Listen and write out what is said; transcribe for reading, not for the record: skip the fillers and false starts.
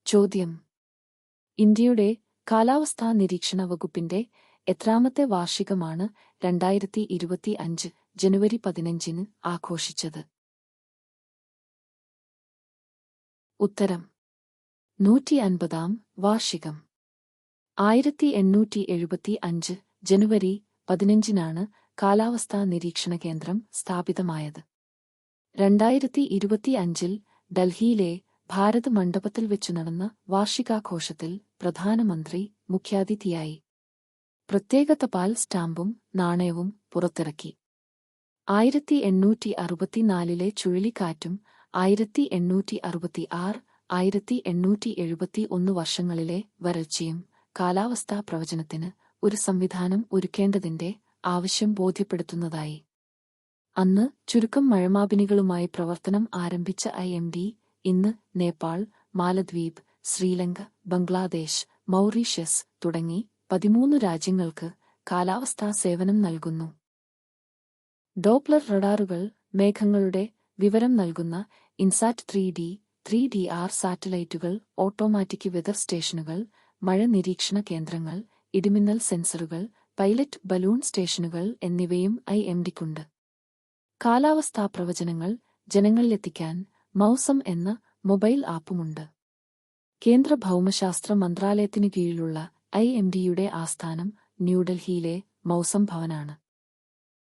ചോദ്യം: ഇന്ത്യയുടെ കാലാവസ്ഥാ നിരീക്ഷണ വകുപ്പിന്റെ എത്രാമത്തെ വാർഷികമാണ് 2025 ജനുവരി 15 ആഘോഷിച്ചത്? ഉത്തരം: 150-ാം വാർഷികം. 1875 ജനുവരി 15 കാലാവസ്ഥാ നിരീക്ഷണ കേന്ദ്രം സ്ഥാപിതമായത്. 2025 ഡൽഹിയിലെ ഭാരത് മണ്ഡപത്തിൽ വെച്ചു നടന്ന വാർഷികാഘോഷത്തിൽ പ്രധാനമന്ത്രി മുഖ്യാതിഥിയായി. പ്രത്യേക തപാൽ സ്റ്റാമ്പും നാണയവും പുറത്തിറക്കി. 1864 ചുഴലിക്കാറ്റും 1866, 1871 വർഷങ്ങളിലെ വരൾച്ചയും കാലാവസ്ഥാ പ്രവചനത്തിന് ഒരു സംവിധാനം ഒരുക്കേണ്ടതിന്റെ ആവശ്യം ബോധ്യപ്പെടുത്തുന്നതായി. അന്ന് ചുരുക്കം മഴമാപിനികളുമായി പ്രവർത്തനം ആരംഭിച്ച IMD ഇന്ന് നേപ്പാൾ, മാലദ്വീപ്, ശ്രീലങ്ക, ബംഗ്ലാദേശ്, മൗറീഷ്യസ് തുടങ്ങി 13 രാജ്യങ്ങൾക്ക് കാലാവസ്ഥാ സേവനം നൽകുന്നു. ഡോപ്ലർ റഡാറുകൾ, മേഘങ്ങളുടെ വിവരം നൽകുന്ന INSAT 3D, 3DR സാറ്റലൈറ്റുകൾ, automatic weather സ്റ്റേഷനുകൾ, മഴ നിരീക്ഷണ കേന്ദ്രങ്ങൾ, ഇടിമിന്നൽ സെൻസറുകൾ, പൈലറ്റ് ബലൂൺ സ്റ്റേഷനുകൾ എന്നിവയും IMDക്കുണ്ട്. കാലാവസ്ഥാ പ്രവചനങ്ങൾ ജനങ്ങളിലെത്തിക്കാൻ മൗസം എന്ന മൊബൈൽ ആപ്പുമുണ്ട്. കേന്ദ്ര ഭൗമശാസ്ത്ര മന്ത്രാലയത്തിനു കീഴിലുള്ള IMDയുടെ ആസ്ഥാനം ന്യൂഡൽഹിയിലെ മൗസം ഭവനാണ്.